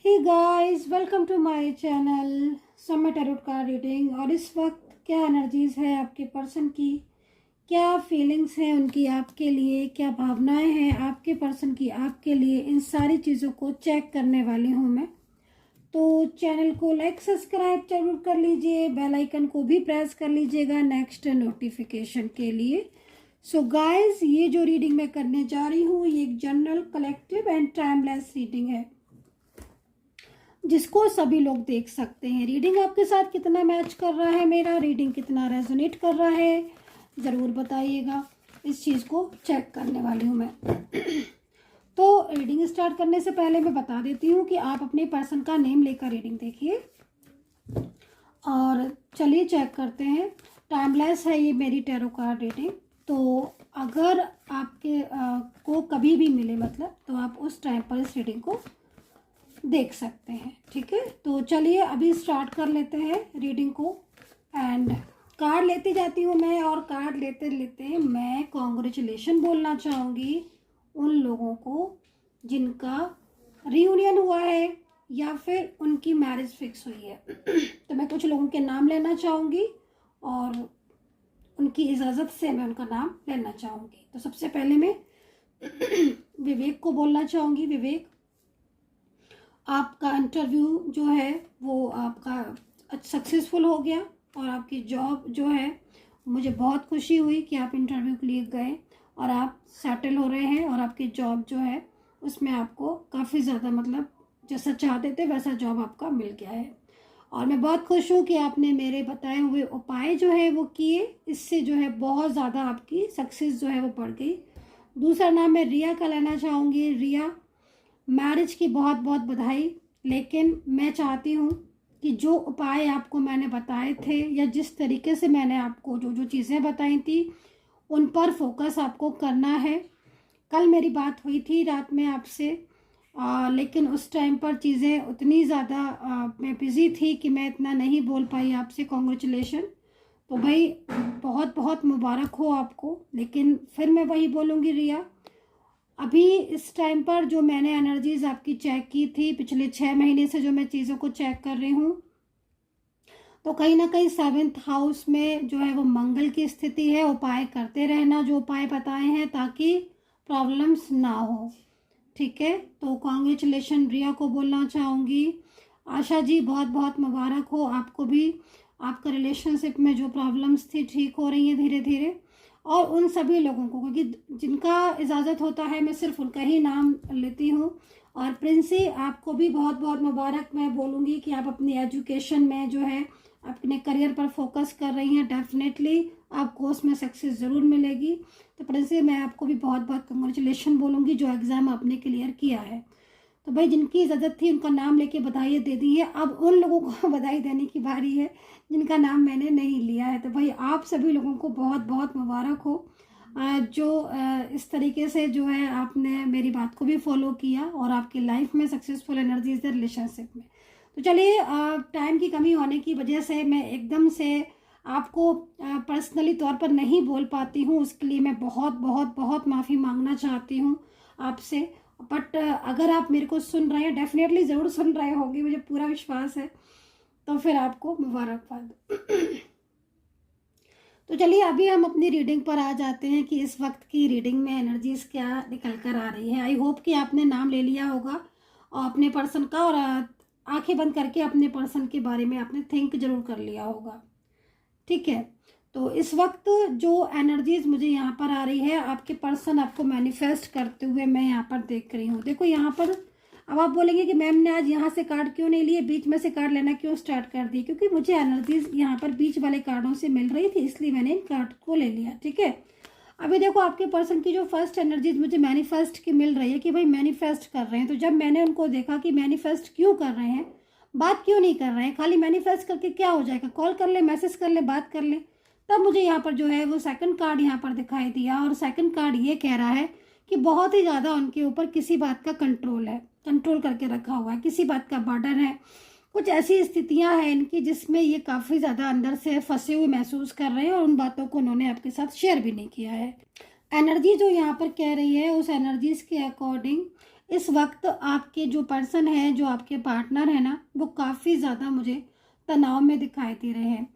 Hey guys, welcome to my channel Samay tarot card reading. और इस वक्त क्या एनर्जीज है आपके पर्सन की, क्या फीलिंग्स हैं उनकी आपके लिए, क्या भावनाएं हैं आपके पर्सन की आपके लिए, इन सारी चीज़ों को चेक करने वाली हूँ मैं। तो चैनल को लाइक सब्सक्राइब जरूर कर लीजिए, बेल आइकन को भी प्रेस कर लीजिएगा नेक्स्ट नोटिफिकेशन के लिए। सो गाइस, ये जो रीडिंग मैं करने जा रही हूँ ये एक general, collective and timeless reading है जिसको सभी लोग देख सकते हैं। रीडिंग आपके साथ कितना मैच कर रहा है, मेरा रीडिंग कितना रेजोनेट कर रहा है, ज़रूर बताइएगा। इस चीज़ को चेक करने वाली हूँ मैं। तो रीडिंग स्टार्ट करने से पहले मैं बता देती हूँ कि आप अपने पर्सन का नेम लेकर रीडिंग देखिए। और चलिए चेक करते हैं। टाइमलेस है ये मेरी टैरो कार्ड रीडिंग, तो अगर आपके को कभी भी मिले मतलब, तो आप उस टाइम पर इस रीडिंग को देख सकते हैं। ठीक है, तो चलिए अभी स्टार्ट कर लेते हैं रीडिंग को। एंड कार्ड लेती जाती हूँ मैं, और कार्ड लेते लेते मैं कॉन्ग्रेचुलेशन बोलना चाहूँगी उन लोगों को जिनका रियूनियन हुआ है या फिर उनकी मैरिज फिक्स हुई है। तो मैं कुछ लोगों के नाम लेना चाहूँगी और उनकी इजाज़त से मैं उनका नाम लेना चाहूँगी। तो सबसे पहले मैं विवेक को बोलना चाहूँगी। विवेक, आपका इंटरव्यू जो है वो आपका सक्सेसफुल हो गया, और आपकी जॉब जो है, मुझे बहुत खुशी हुई कि आप इंटरव्यू के लिए गए और आप सेटल हो रहे हैं, और आपकी जॉब जो है उसमें आपको काफ़ी ज़्यादा मतलब जैसा चाहते थे वैसा जॉब आपका मिल गया है। और मैं बहुत खुश हूँ कि आपने मेरे बताए हुए उपाय जो है वो किए, इससे जो है बहुत ज़्यादा आपकी सक्सेस जो है वो बढ़ गई। दूसरा नाम मैं रिया का लेना चाहूँगी। रिया, मैरिज की बहुत बहुत बधाई, लेकिन मैं चाहती हूँ कि जो उपाय आपको मैंने बताए थे, या जिस तरीके से मैंने आपको जो जो चीज़ें बताई थी उन पर फोकस आपको करना है। कल मेरी बात हुई थी रात में आपसे, लेकिन उस टाइम पर चीज़ें उतनी ज़्यादा मैं बिज़ी थी कि मैं इतना नहीं बोल पाई आपसे। कॉन्ग्रेचुलेशन, तो भाई बहुत बहुत मुबारक हो आपको। लेकिन फिर मैं वही बोलूँगी रिया, अभी इस टाइम पर जो मैंने एनर्जीज आपकी चेक की थी, पिछले 6 महीने से जो मैं चीज़ों को चेक कर रही हूँ, तो कहीं ना कहीं 7th हाउस में जो है वो मंगल की स्थिति है। उपाय करते रहना जो उपाय बताए हैं, ताकि प्रॉब्लम्स ना हो। ठीक है, तो कॉन्ग्रेचुलेशन रिया को बोलना चाहूँगी। आशा जी, बहुत बहुत मुबारक हो आपको भी। आपका रिलेशनशिप में जो प्रॉब्लम्स थी ठीक हो रही हैं धीरे धीरे। और उन सभी लोगों को, क्योंकि जिनका इजाज़त होता है मैं सिर्फ उनका ही नाम लेती हूँ। और प्रिंसी, आपको भी बहुत बहुत मुबारक मैं बोलूँगी कि आप अपनी एजुकेशन में जो है अपने करियर पर फोकस कर रही हैं। डेफिनेटली आपको उसमें सक्सेस ज़रूर मिलेगी। तो प्रिंसी, मैं आपको भी बहुत बहुत कंग्रेचुलेशन बोलूँगी जो एग्ज़ाम आपने क्लियर किया है। तो भाई जिनकी इजाज़त थी उनका नाम लेके बधाई दे दी है, अब उन लोगों को बधाई देने की बारी है जिनका नाम मैंने नहीं लिया है। तो भाई आप सभी लोगों को बहुत बहुत मुबारक हो, जो इस तरीके से जो है आपने मेरी बात को भी फॉलो किया और आपकी लाइफ में सक्सेसफुल एनर्जीज है रिलेशनशिप में। तो चलिए, टाइम की कमी होने की वजह से मैं एकदम से आपको पर्सनली तौर पर नहीं बोल पाती हूँ, उसके लिए मैं बहुत बहुत बहुत माफ़ी मांगना चाहती हूँ आपसे। बट अगर आप मेरे को सुन रहे हैं, डेफिनेटली ज़रूर सुन रहे होंगे, मुझे पूरा विश्वास है, तो फिर आपको मुबारकबाद। तो चलिए अभी हम अपनी रीडिंग पर आ जाते हैं कि इस वक्त की रीडिंग में एनर्जीज क्या निकल कर आ रही है। आई होप कि आपने नाम ले लिया होगा और अपने पर्सन का, और आंखें बंद करके अपने पर्सन के बारे में आपने थिंक जरूर कर लिया होगा। ठीक है, तो इस वक्त जो एनर्जीज मुझे यहाँ पर आ रही है, आपके पर्सन आपको मैनिफेस्ट करते हुए मैं यहाँ पर देख रही हूँ। देखो यहाँ पर, अब आप बोलेंगे कि मैम ने आज यहाँ से कार्ड क्यों नहीं लिए, बीच में से कार्ड लेना क्यों स्टार्ट कर दी? क्योंकि मुझे एनर्जीज यहाँ पर बीच वाले कार्डों से मिल रही थी, इसलिए मैंने इन कार्ड को ले लिया। ठीक है, अभी देखो आपके पर्सन की जो फर्स्ट एनर्जीज मुझे मैनिफेस्ट की मिल रही है कि भाई मैनिफेस्ट कर रहे हैं। तो जब मैंने उनको देखा कि मैनिफेस्ट क्यों कर रहे हैं, बात क्यों नहीं कर रहे हैं, खाली मैनिफेस्ट करके क्या हो जाएगा, कॉल कर ले, मैसेज कर ले, बात कर ले, तब मुझे यहाँ पर जो है वो सेकंड कार्ड यहाँ पर दिखाई दिया। और सेकंड कार्ड ये कह रहा है कि बहुत ही ज़्यादा उनके ऊपर किसी बात का कंट्रोल है, कंट्रोल करके रखा हुआ है, किसी बात का बर्डन है, कुछ ऐसी स्थितियां हैं इनकी जिसमें ये काफ़ी ज़्यादा अंदर से फंसे हुए महसूस कर रहे हैं, और उन बातों को उन्होंने आपके साथ शेयर भी नहीं किया है। एनर्जी जो यहाँ पर कह रही है, उस एनर्जीज के अकॉर्डिंग इस वक्त आपके जो पर्सन है, जो आपके पार्टनर है ना, वो काफ़ी ज़्यादा मुझे तनाव में दिखाई दे रहे हैं।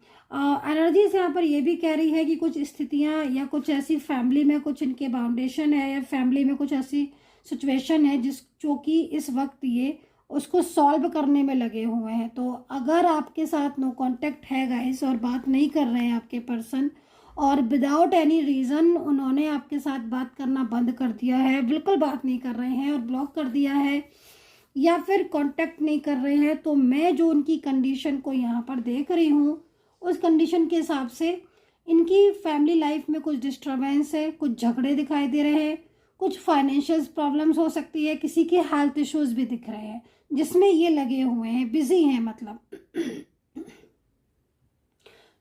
एनर्जीज यहाँ पर ये भी कह रही है कि कुछ स्थितियाँ या कुछ ऐसी फैमिली में कुछ इनके बाउंडेशन है, या फैमिली में कुछ ऐसी सिचुएशन है जो कि इस वक्त ये उसको सॉल्व करने में लगे हुए हैं। तो अगर आपके साथ नो कांटेक्ट है गाइस, और बात नहीं कर रहे हैं आपके पर्सन, और विदाउट एनी रीज़न उन्होंने आपके साथ बात करना बंद कर दिया है, बिल्कुल बात नहीं कर रहे हैं और ब्लॉक कर दिया है, या फिर कांटेक्ट नहीं कर रहे हैं, तो मैं जो उनकी कंडीशन को यहाँ पर देख रही हूँ, उस कंडीशन के हिसाब से इनकी फैमिली लाइफ में कुछ डिस्टर्बेंस है, कुछ झगड़े दिखाई दे रहे हैं, कुछ फाइनेंशियल प्रॉब्लम्स हो सकती है, किसी के हेल्थ इश्यूज भी दिख रहे हैं जिसमें ये लगे हुए हैं, बिजी हैं मतलब।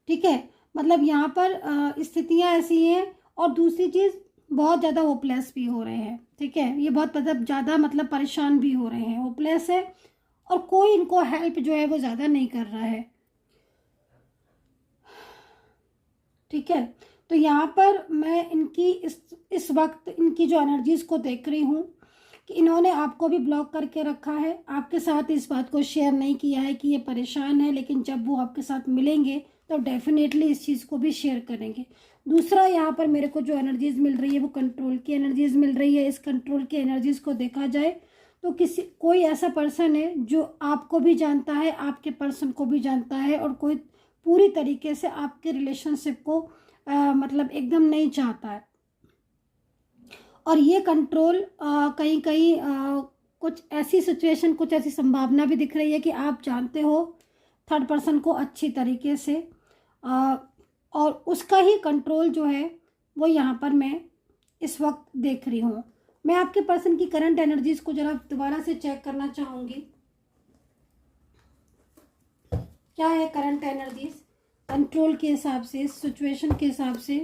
ठीक है, मतलब यहाँ पर स्थितियाँ ऐसी हैं। और दूसरी चीज़, बहुत ज़्यादा होपलेस भी हो रहे हैं। ठीक है, ये बहुत मतलब ज़्यादा मतलब परेशान भी हो रहे हैं, होपलेस है, और कोई इनको हेल्प जो है वो ज़्यादा नहीं कर रहा है। ठीक है, तो यहाँ पर मैं इनकी इस वक्त इनकी जो एनर्जीज को देख रही हूँ कि इन्होंने आपको भी ब्लॉक करके रखा है, आपके साथ इस बात को शेयर नहीं किया है कि ये परेशान है, लेकिन जब वो आपके साथ मिलेंगे तो डेफिनेटली इस चीज़ को भी शेयर करेंगे। दूसरा, यहाँ पर मेरे को जो एनर्जीज मिल रही है वो कंट्रोल की एनर्जीज मिल रही है। इस कंट्रोल की एनर्जीज को देखा जाए तो कोई ऐसा पर्सन है जो आपको भी जानता है, आपके पर्सन को भी जानता है, और कोई पूरी तरीके से आपके रिलेशनशिप को मतलब एकदम नहीं चाहता है। और ये कंट्रोल कहीं कहीं कुछ ऐसी सिचुएशन, कुछ ऐसी संभावना भी दिख रही है कि आप जानते हो थर्ड पर्सन को अच्छी तरीके से, और उसका ही कंट्रोल जो है वो यहाँ पर मैं इस वक्त देख रही हूँ। मैं आपके पर्सन की करंट एनर्जीज को जरा दोबारा से चेक करना चाहूँगी। क्या है करंट एनर्जीज कंट्रोल के हिसाब से, सिचुएशन के हिसाब से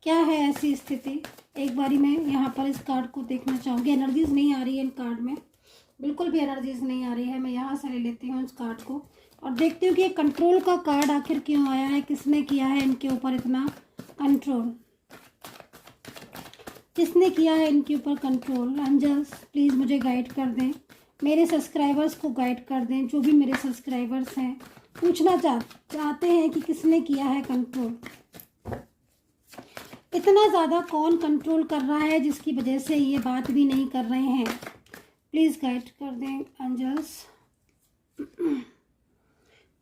क्या है ऐसी स्थिति? एक बारी मैं यहाँ पर इस कार्ड को देखना चाहूँगी। एनर्जीज नहीं आ रही है इन कार्ड में, बिल्कुल भी एनर्जीज नहीं आ रही है। मैं यहाँ से ले लेती हूँ इस कार्ड को और देखती हूँ कि कंट्रोल का कार्ड आखिर क्यों आया है, किसने किया है इनके ऊपर इतना कंट्रोल, किसने किया है इनके ऊपर कंट्रोल। एंजल्स प्लीज़ मुझे गाइड कर दें, मेरे सब्सक्राइबर्स को गाइड कर दें। जो भी मेरे सब्सक्राइबर्स हैं पूछना चाहते हैं कि किसने किया है कंट्रोल, इतना ज़्यादा कौन कंट्रोल कर रहा है जिसकी वजह से ये बात भी नहीं कर रहे हैं। प्लीज़ गाइड कर दें एंजल्स।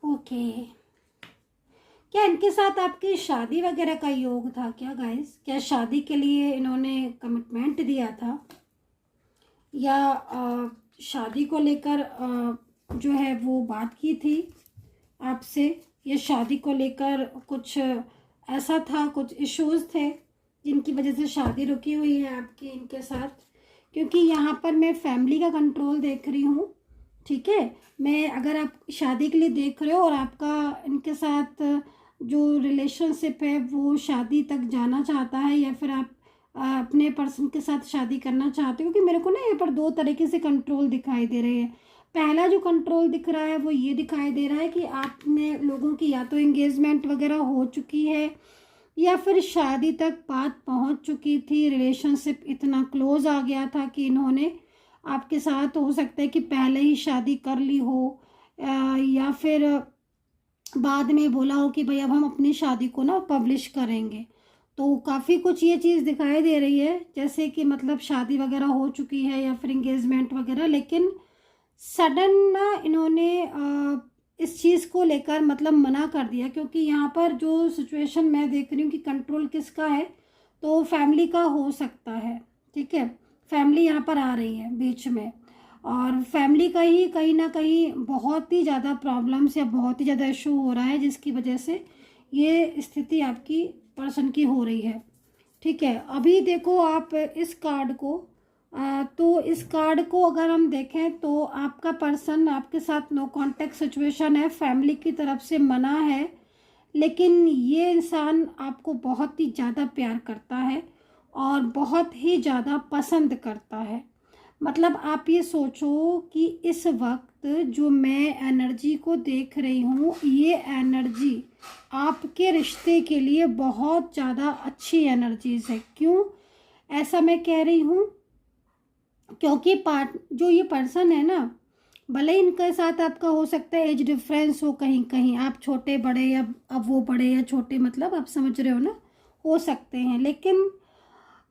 ओके, क्या इनके साथ आपकी शादी वगैरह का योग था क्या गाइस? क्या शादी के लिए इन्होंने कमिटमेंट दिया था, या शादी को लेकर जो है वो बात की थी आपसे, या शादी को लेकर कुछ ऐसा था, कुछ इश्यूज थे जिनकी वजह से शादी रुकी हुई है आपकी इनके साथ? क्योंकि यहाँ पर मैं फैमिली का कंट्रोल देख रही हूँ। ठीक है, मैं अगर आप शादी के लिए देख रहे हो और आपका इनके साथ जो रिलेशनशिप है वो शादी तक जाना चाहता है, या फिर आप अपने पर्सन के साथ शादी करना चाहते हो, क्योंकि मेरे को ना यहाँ पर दो तरीके से कंट्रोल दिखाई दे रहे हैं। पहला जो कंट्रोल दिख रहा है वो ये दिखाई दे रहा है कि आपने लोगों की या तो एंगेजमेंट वगैरह हो चुकी है, या फिर शादी तक बात पहुंच चुकी थी, रिलेशनशिप इतना क्लोज आ गया था कि इन्होंने आपके साथ हो सकता है कि पहले ही शादी कर ली हो, या फिर बाद में बोला हो कि भाई अब हम अपनी शादी को ना पब्लिश करेंगे। तो काफ़ी कुछ ये चीज़ दिखाई दे रही है, जैसे कि मतलब शादी वगैरह हो चुकी है या फिर एंगेजमेंट वगैरह, लेकिन सडन ना इन्होंने इस चीज़ को लेकर मतलब मना कर दिया। क्योंकि यहाँ पर जो सिचुएशन मैं देख रही हूँ कि कंट्रोल किसका है, तो फैमिली का हो सकता है। ठीक है, फैमिली यहाँ पर आ रही है बीच में, और फैमिली का ही कहीं ना कहीं बहुत ही ज़्यादा प्रॉब्लम्स या बहुत ही ज़्यादा इशू हो रहा है, जिसकी वजह से ये स्थिति आपकी पर्सन की हो रही है। ठीक है, अभी देखो आप इस कार्ड को, तो इस कार्ड को अगर हम देखें तो आपका पर्सन आपके साथ नो कांटेक्ट सिचुएशन है, फैमिली की तरफ से मना है, लेकिन ये इंसान आपको बहुत ही ज़्यादा प्यार करता है और बहुत ही ज़्यादा पसंद करता है। मतलब आप ये सोचो कि इस वक्त जो मैं एनर्जी को देख रही हूँ, ये एनर्जी आपके रिश्ते के लिए बहुत ज़्यादा अच्छी एनर्जीज है। क्यों ऐसा मैं कह रही हूँ? क्योंकि जो ये पर्सन है ना, भले ही इनके साथ आपका हो सकता है एज डिफरेंस हो, कहीं कहीं आप छोटे बड़े या अब वो बड़े या छोटे, मतलब आप समझ रहे हो ना, हो सकते हैं, लेकिन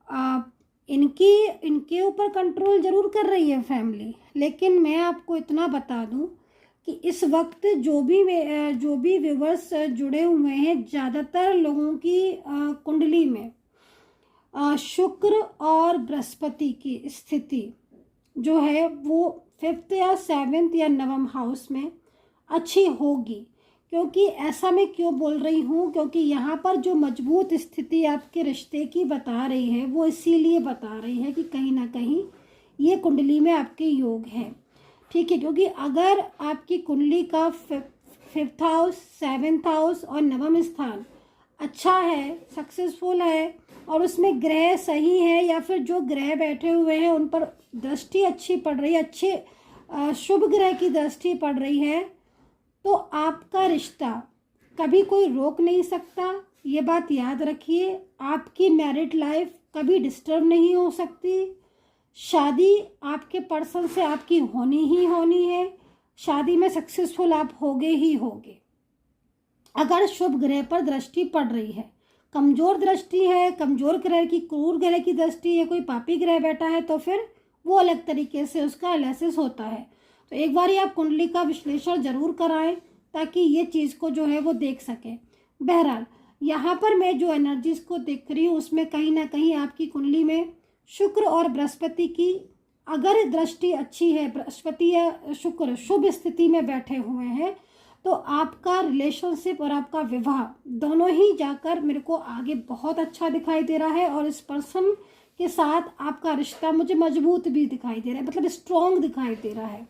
आप इनकी इनके ऊपर कंट्रोल ज़रूर कर रही है फैमिली। लेकिन मैं आपको इतना बता दूं कि इस वक्त जो भी व्यूवर्स जुड़े हुए हैं, ज़्यादातर लोगों की कुंडली में शुक्र और बृहस्पति की स्थिति जो है वो 5th या 7th या 9th हाउस में अच्छी होगी। क्योंकि ऐसा मैं क्यों बोल रही हूँ, क्योंकि यहाँ पर जो मजबूत स्थिति आपके रिश्ते की बता रही है वो इसीलिए बता रही है कि कहीं ना कहीं ये कुंडली में आपके योग है। ठीक है, क्योंकि अगर आपकी कुंडली का 5th हाउस, 7th हाउस और 9वां स्थान अच्छा है, सक्सेसफुल है, और उसमें ग्रह सही है या फिर जो ग्रह बैठे हुए हैं उन पर दृष्टि अच्छी पड़ रही है, अच्छे शुभ ग्रह की दृष्टि पड़ रही है, तो आपका रिश्ता कभी कोई रोक नहीं सकता। ये बात याद रखिए। आपकी मैरिड लाइफ कभी डिस्टर्ब नहीं हो सकती। शादी आपके पर्सन से आपकी होनी ही होनी है। शादी में सक्सेसफुल आप होगे ही होगे अगर शुभ ग्रह पर दृष्टि पड़ रही है। कमज़ोर दृष्टि है, कमज़ोर ग्रह की, क्रूर ग्रह की दृष्टि है, कोई पापी ग्रह बैठा है, तो फिर वो अलग तरीके से उसका एनालिसिस होता है। तो एक बार आप कुंडली का विश्लेषण जरूर कराएं ताकि ये चीज़ को जो है वो देख सकें। बहरहाल यहाँ पर मैं जो एनर्जीज को देख रही हूँ उसमें कहीं ना कहीं आपकी कुंडली में शुक्र और बृहस्पति की अगर दृष्टि अच्छी है, बृहस्पति या शुक्र शुभ स्थिति में बैठे हुए हैं, तो आपका रिलेशनशिप और आपका विवाह दोनों ही जाकर मेरे को आगे बहुत अच्छा दिखाई दे रहा है। और इस पर्सन के साथ आपका रिश्ता मुझे मजबूत भी दिखाई दे रहा है, मतलब स्ट्रॉन्ग दिखाई दे रहा है।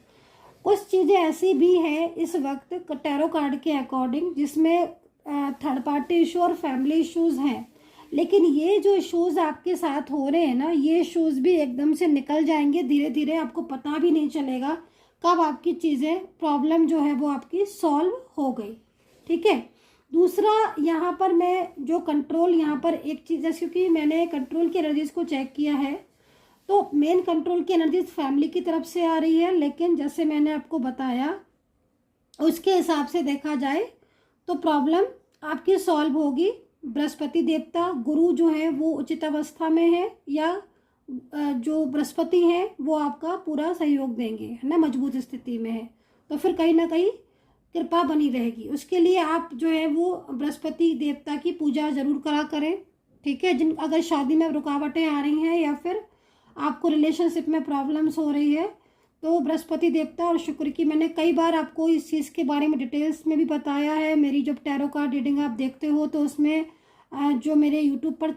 कुछ चीज़ें ऐसी भी हैं इस वक्त टैरो कार्ड के अकॉर्डिंग जिसमें थर्ड पार्टी इशू और फैमिली इश्यूज़ हैं, लेकिन ये जो इश्यूज़ आपके साथ हो रहे हैं ना, ये इश्यूज़ भी एकदम से निकल जाएंगे धीरे धीरे। आपको पता भी नहीं चलेगा कब आपकी चीज़ें, प्रॉब्लम जो है वो आपकी सॉल्व हो गई। ठीक है। दूसरा यहाँ पर मैं जो कंट्रोल, यहाँ पर एक चीज़, जैसे कि मैंने कंट्रोल की एनर्जीज को चेक किया है तो मेन कंट्रोल की एनर्जीज फैमिली की तरफ से आ रही है, लेकिन जैसे मैंने आपको बताया उसके हिसाब से देखा जाए तो प्रॉब्लम आपकी सॉल्व होगी। बृहस्पति देवता, गुरु जो है वो उचित अवस्था में है, या जो बृहस्पति हैं वो आपका पूरा सहयोग देंगे, है ना, मजबूत स्थिति में है, तो फिर कहीं ना कहीं कृपा बनी रहेगी। उसके लिए आप जो है वो बृहस्पति देवता की पूजा जरूर करा करें। ठीक है। अगर शादी में रुकावटें आ रही हैं या फिर आपको रिलेशनशिप में प्रॉब्लम्स हो रही है तो बृहस्पति देवता और शुक्र की, मैंने कई बार आपको इस चीज़ के बारे में डिटेल्स में भी बताया है। मेरी जब टैरो कार्ड रीडिंग आप देखते हो तो उसमें जो मेरे यूट्यूब पर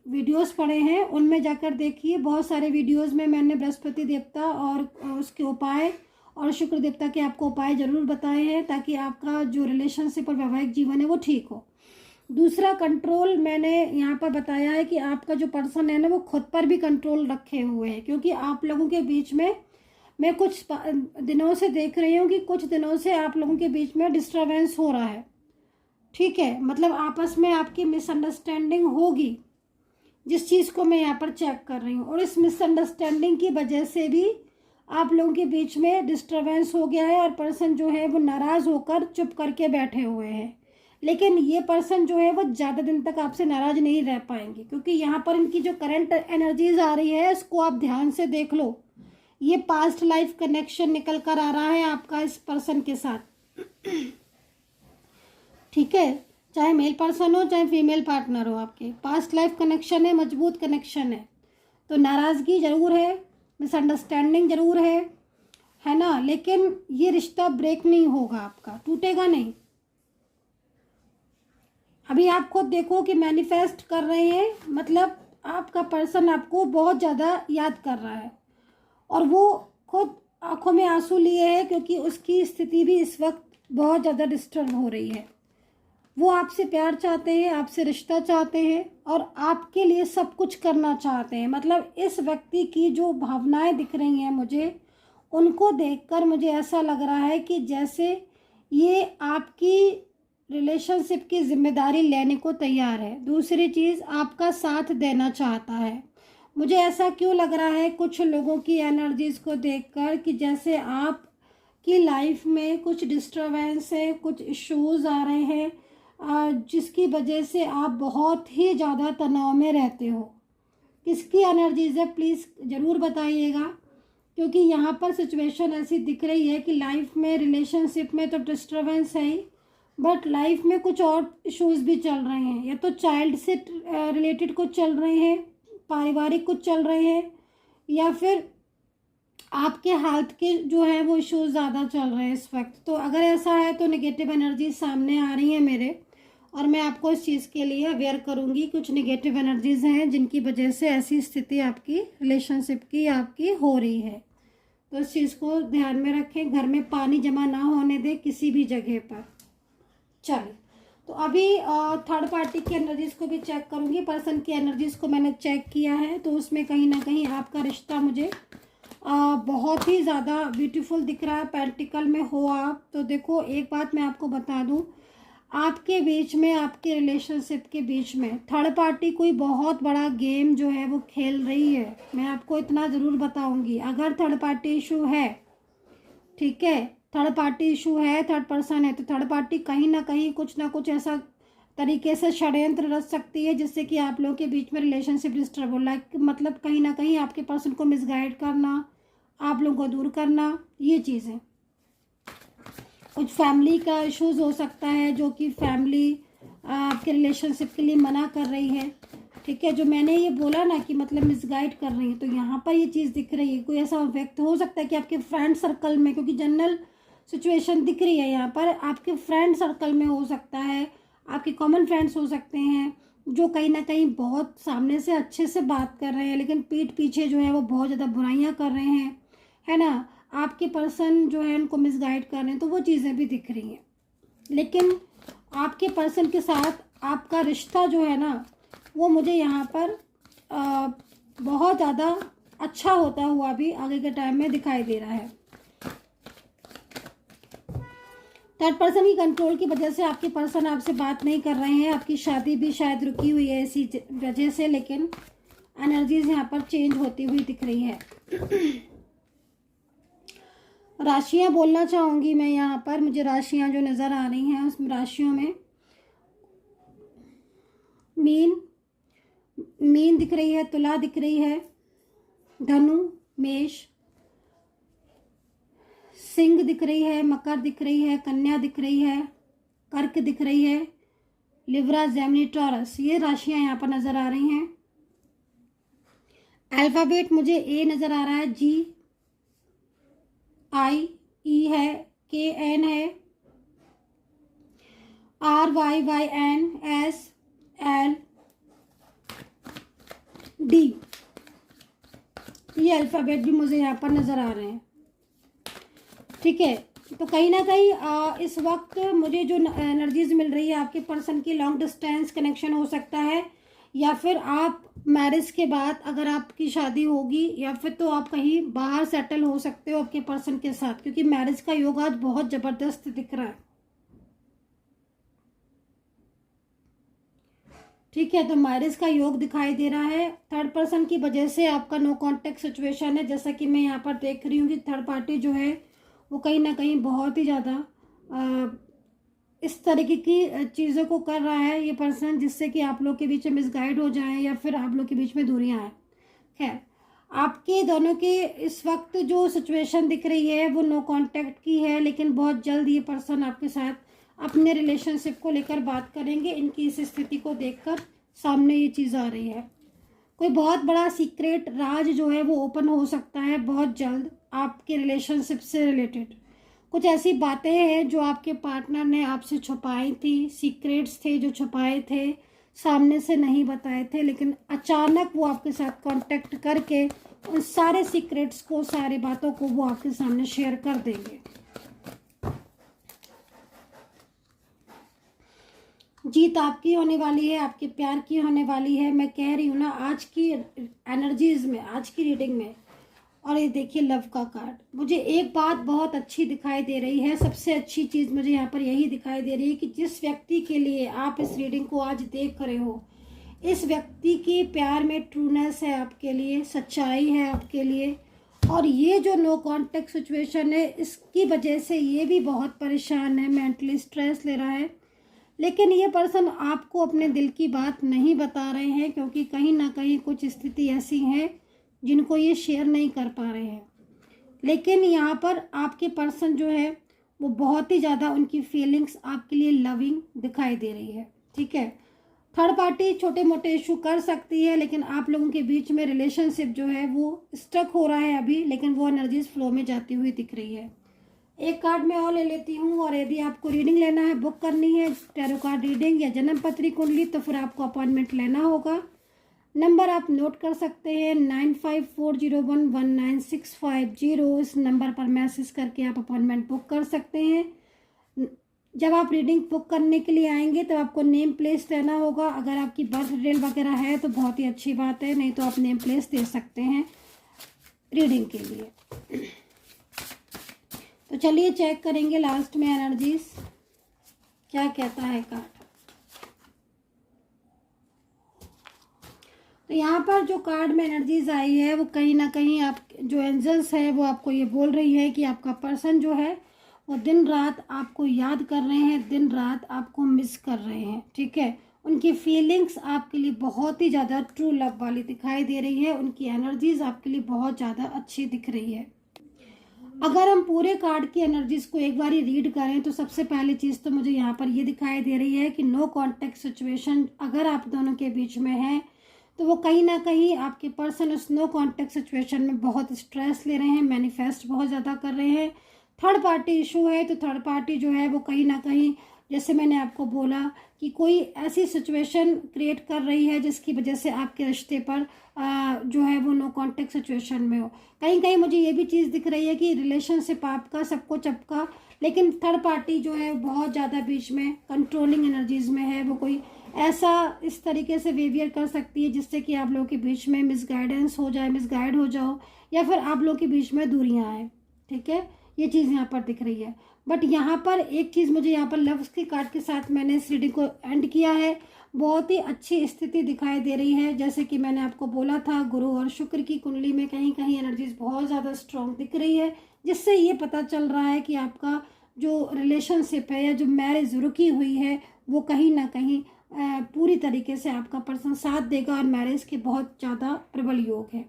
वीडियोस पड़े हैं उनमें जाकर देखिए, बहुत सारे वीडियोस में मैंने बृहस्पति देवता और उसके उपाय और शुक्र देवता के आपको उपाय जरूर बताए हैं ताकि आपका जो रिलेशनशिप और वैवाहिक जीवन है वो ठीक हो। दूसरा कंट्रोल मैंने यहाँ पर बताया है कि आपका जो पर्सन है ना वो खुद पर भी कंट्रोल रखे हुए हैं, क्योंकि आप लोगों के बीच में मैं कुछ दिनों से देख रही हूँ कि कुछ दिनों से आप लोगों के बीच में डिस्टर्बेंस हो रहा है। ठीक है, मतलब आपस में आपकी मिसअंडरस्टैंडिंग होगी, जिस चीज़ को मैं यहाँ पर चेक कर रही हूँ, और इस मिसअंडरस्टैंडिंग की वजह से भी आप लोगों के बीच में डिस्टर्बेंस हो गया है और पर्सन जो है वो नाराज़ होकर चुप करके बैठे हुए हैं। लेकिन ये पर्सन जो है वो ज़्यादा दिन तक आपसे नाराज़ नहीं रह पाएंगे, क्योंकि यहाँ पर इनकी जो करंट एनर्जीज आ रही है इसको आप ध्यान से देख लो। ये पास्ट लाइफ कनेक्शन निकल कर आ रहा है आपका इस पर्सन के साथ। ठीक है, चाहे मेल पर्सन हो चाहे फीमेल पार्टनर हो, आपके पास्ट लाइफ कनेक्शन है, मजबूत कनेक्शन है। तो नाराज़गी ज़रूर है, मिसअंडरस्टैंडिंग ज़रूर है ना, लेकिन ये रिश्ता ब्रेक नहीं होगा, आपका टूटेगा नहीं। अभी आप खुद देखो कि मैनिफेस्ट कर रहे हैं, मतलब आपका पर्सन आपको बहुत ज़्यादा याद कर रहा है और वो खुद आंखों में आंसू लिए है, क्योंकि उसकी स्थिति भी इस वक्त बहुत ज़्यादा डिस्टर्ब हो रही है। वो आपसे प्यार चाहते हैं, आपसे रिश्ता चाहते हैं और आपके लिए सब कुछ करना चाहते हैं। मतलब इस व्यक्ति की जो भावनाएं दिख रही हैं मुझे, उनको देखकर मुझे ऐसा लग रहा है कि जैसे ये आपकी रिलेशनशिप की जिम्मेदारी लेने को तैयार है। दूसरी चीज़, आपका साथ देना चाहता है। मुझे ऐसा क्यों लग रहा है कुछ लोगों की एनर्जीज को देखकर कि जैसे आप की लाइफ में कुछ डिस्टरबेंस है, कुछ इश्यूज आ रहे हैं जिसकी वजह से आप बहुत ही ज़्यादा तनाव में रहते हो। किसकी एनर्जीज है प्लीज़ ज़रूर बताइएगा, क्योंकि यहाँ पर सिचुएशन ऐसी दिख रही है कि लाइफ में रिलेशनशिप में तो डिस्टरबेंस है ही, बट लाइफ में कुछ और इश्यूज भी चल रहे हैं। या तो चाइल्ड से रिलेटेड कुछ चल रहे हैं, पारिवारिक कुछ चल रहे हैं, या फिर आपके हेल्थ के जो है वो इश्यूज ज़्यादा चल रहे हैं इस वक्त। तो अगर ऐसा है तो नेगेटिव एनर्जी सामने आ रही है मेरे, और मैं आपको इस चीज़ के लिए अवेयर करूँगी। कुछ नेगेटिव एनर्जीज हैं जिनकी वजह से ऐसी स्थिति आपकी रिलेशनशिप की आपकी हो रही है। तो इस चीज़ को ध्यान में रखें, घर में पानी जमा ना होने दें किसी भी जगह पर। चलिए, तो अभी थर्ड पार्टी की एनर्जीज़ को भी चेक करूँगी। पर्सन की एनर्जीज़ को मैंने चेक किया है, तो उसमें कहीं ना कहीं आपका रिश्ता मुझे बहुत ही ज़्यादा ब्यूटीफुल दिख रहा है। पेंटिकल में हो आप तो देखो, एक बात मैं आपको बता दूं, आपके बीच में, आपके रिलेशनशिप के बीच में थर्ड पार्टी कोई बहुत बड़ा गेम जो है वो खेल रही है। मैं आपको इतना ज़रूर बताऊंगी। अगर थर्ड पार्टी इशू है, ठीक है, थर्ड पार्टी इशू है, थर्ड पर्सन है, तो थर्ड पार्टी कहीं ना कहीं कुछ ना कुछ ऐसा तरीके से षड्यंत्र रच सकती है जिससे कि आप लोगों के बीच में रिलेशनशिप डिस्टर्ब हो। लाइक मतलब कहीं ना कहीं आपके पर्सन को मिसगाइड करना, आप लोगों को दूर करना, ये चीज़ें। कुछ फैमिली का इश्यूज हो सकता है जो कि फैमिली आपके रिलेशनशिप के लिए मना कर रही है, ठीक है। जो मैंने ये बोला ना कि मतलब मिसगाइड कर रही है, तो यहाँ पर ये चीज़ दिख रही है। कोई ऐसा व्यक्ति हो सकता है कि आपके फ्रेंड सर्कल में, क्योंकि जनरल सिचुएशन दिख रही है यहाँ पर, आपके फ्रेंड सर्कल में हो सकता है, आपके कॉमन फ्रेंड्स हो सकते हैं जो कहीं ना कहीं बहुत सामने से अच्छे से बात कर रहे हैं लेकिन पीठ पीछे जो है वो बहुत ज़्यादा बुराइयां कर रहे हैं, है ना। आपके पर्सन जो है उनको मिसगाइड कर रहे हैं, तो वो चीज़ें भी दिख रही हैं। लेकिन आपके पर्सन के साथ आपका रिश्ता जो है ना, वो मुझे यहाँ पर बहुत ज़्यादा अच्छा होता हुआ भी आगे के टाइम में दिखाई दे रहा है। थर्ड पर्सन की कंट्रोल की वजह से आपके पर्सन आपसे बात नहीं कर रहे हैं। आपकी शादी भी शायद रुकी हुई है इसी वजह से, लेकिन एनर्जीज यहाँ पर चेंज होती हुई दिख रही है। राशियां बोलना चाहूँगी मैं यहाँ पर। मुझे राशियां जो नज़र आ रही हैं उस राशियों में मीन दिख रही है, तुला दिख रही है, धनु, मेष, सिंह दिख रही है, मकर दिख रही है, कन्या दिख रही है, कर्क दिख रही है, लिब्रा, जेमिनी, टॉरस, ये राशियां यहाँ पर नज़र आ रही हैं। अल्फ़ाबेट मुझे ए नज़र आ रहा है, जी, आई, ई है, के, एन है, R, Y, Y, N, S, L, D, ये अल्फ़ाबेट भी मुझे यहाँ पर नज़र आ रहे हैं, ठीक है। तो कहीं ना कहीं इस वक्त मुझे जो एनर्जीज मिल रही है, आपके पर्सन की लॉन्ग डिस्टेंस कनेक्शन हो सकता है, या फिर आप मैरिज के बाद अगर आपकी शादी होगी, या फिर तो आप कहीं बाहर सेटल हो सकते हो आपके पर्सन के साथ, क्योंकि मैरिज का योग आज बहुत ज़बरदस्त दिख रहा है, ठीक है। तो मैरिज का योग दिखाई दे रहा है। थर्ड पर्सन की वजह से आपका नो कॉन्टेक्ट सिचुएशन है, जैसा कि मैं यहाँ पर देख रही हूँ कि थर्ड पार्टी जो है वो कहीं ना कहीं बहुत ही ज़्यादा इस तरीके की चीज़ों को कर रहा है ये पर्सन, जिससे कि आप लोग के बीच में मिसगाइड हो जाए या फिर आप लोग के बीच में दूरियां आए। खैर, आपके दोनों के इस वक्त जो सिचुएशन दिख रही है वो नो कांटेक्ट की है, लेकिन बहुत जल्द ये पर्सन आपके साथ अपने रिलेशनशिप को लेकर बात करेंगे। इनकी इस स्थिति को देखकर सामने ये चीज़ आ रही है। कोई बहुत बड़ा सीक्रेट राज जो है वो ओपन हो सकता है बहुत जल्द आपके रिलेशनशिप से रिलेटेड। कुछ ऐसी बातें हैं जो आपके पार्टनर ने आपसे छुपाई थी, सीक्रेट्स थे जो छुपाए थे, सामने से नहीं बताए थे, लेकिन अचानक वो आपके साथ कांटेक्ट करके उन सारे सीक्रेट्स को, सारी बातों को वो आपके सामने शेयर कर देंगे। जीत आपकी होने वाली है, आपके प्यार की होने वाली है। मैं कह रही हूँ ना, आज की एनर्जीज में, आज की रीडिंग में। और ये देखिए लव का कार्ड, मुझे एक बात बहुत अच्छी दिखाई दे रही है। सबसे अच्छी चीज़ मुझे यहाँ पर यही दिखाई दे रही है कि जिस व्यक्ति के लिए आप इस रीडिंग को आज देख रहे हो, इस व्यक्ति की प्यार में ट्रूनेस है आपके लिए, सच्चाई है आपके लिए। और ये जो नो कांटेक्ट सिचुएशन है, इसकी वजह से ये भी बहुत परेशान है, मेंटली स्ट्रेस ले रहा है। लेकिन ये पर्सन आपको अपने दिल की बात नहीं बता रहे हैं, क्योंकि कहीं ना कहीं कुछ स्थिति ऐसी हैं जिनको ये शेयर नहीं कर पा रहे हैं। लेकिन यहाँ पर आपके पर्सन जो है वो बहुत ही ज़्यादा, उनकी फीलिंग्स आपके लिए लविंग दिखाई दे रही है, ठीक है। थर्ड पार्टी छोटे मोटे इशू कर सकती है, लेकिन आप लोगों के बीच में रिलेशनशिप जो है वो स्टक हो रहा है अभी, लेकिन वो एनर्जीज फ्लो में जाती हुई दिख रही है। एक कार्ड मैं और ले लेती हूँ, और यदि आपको रीडिंग लेना है, बुक करनी है टैरो कार्ड रीडिंग या जन्म पत्री कुंडली, तो फिर आपको अपॉइंटमेंट लेना होगा। नंबर आप नोट कर सकते हैं 9540119650। इस नंबर पर मैसेज करके आप अपॉइंटमेंट बुक कर सकते हैं। जब आप रीडिंग बुक करने के लिए आएंगे तो आपको नेम प्लेस देना होगा। अगर आपकी बर्थ डिटेल वगैरह है तो बहुत ही अच्छी बात है, नहीं तो आप नेम प्लेस दे सकते हैं रीडिंग के लिए। तो चलिए चेक करेंगे लास्ट में एनर्जीज क्या कहता है कार्ड। तो यहाँ पर जो कार्ड में एनर्जीज आई है वो कहीं ना कहीं आप जो एंजल्स है वो आपको ये बोल रही है कि आपका पर्सन जो है वो दिन रात आपको याद कर रहे हैं, दिन रात आपको मिस कर रहे हैं, ठीक है। उनकी फीलिंग्स आपके लिए बहुत ही ज़्यादा ट्रू लव वाली दिखाई दे रही है। उनकी एनर्जीज आपके लिए बहुत ज़्यादा अच्छी दिख रही है। अगर हम पूरे कार्ड की एनर्जीज को एक बार ही रीड करें तो सबसे पहली चीज़ तो मुझे यहाँ पर ये दिखाई दे रही है कि नो कॉन्टेक्ट सिचुएशन अगर आप दोनों के बीच में है तो वो कहीं ना कहीं आपके पर्सन उस नो कॉन्टेक्ट सिचुएशन में बहुत स्ट्रेस ले रहे हैं, मैनिफेस्ट बहुत ज़्यादा कर रहे हैं। थर्ड पार्टी इशू है तो थर्ड पार्टी जो है वो कहीं ना कहीं, जैसे मैंने आपको बोला कि कोई ऐसी सिचुएशन क्रिएट कर रही है जिसकी वजह से आपके रिश्ते पर जो है वो नो कॉन्टेक्ट सिचुएशन में हो। कहीं कहीं मुझे ये भी चीज़ दिख रही है कि रिलेशनशिप आपका सबको चपका, लेकिन थर्ड पार्टी जो है बहुत ज़्यादा बीच में कंट्रोलिंग एनर्जीज में है। वो कोई ऐसा इस तरीके से बिहेवियर कर सकती है जिससे कि आप लोगों के बीच में मिसगाइडेंस हो जाए, मिसगाइड हो जाओ, या फिर आप लोगों के बीच में दूरियां आए, ठीक है। ये चीज़ यहाँ पर दिख रही है। बट यहाँ पर एक चीज़ मुझे यहाँ पर लव्स की कार्ड के साथ मैंने इस रीडिंग को एंड किया है। बहुत ही अच्छी स्थिति दिखाई दे रही है। जैसे कि मैंने आपको बोला था, गुरु और शुक्र की कुंडली में कहीं कहीं एनर्जीज बहुत ज़्यादा स्ट्रॉन्ग दिख रही है, जिससे ये पता चल रहा है कि आपका जो रिलेशनशिप है या जो मैरिज रुकी हुई है वो कहीं ना कहीं पूरी तरीके से आपका पर्सन साथ देगा और मैरिज के बहुत ज़्यादा प्रबल योग है।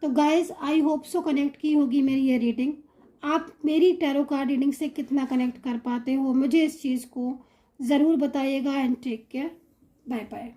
तो guys I hope so connect की होगी मेरी ये रीडिंग। आप मेरी टैरो कार्ड रीडिंग से कितना कनेक्ट कर पाते हो मुझे इस चीज़ को ज़रूर बताइएगा। And take care, bye bye.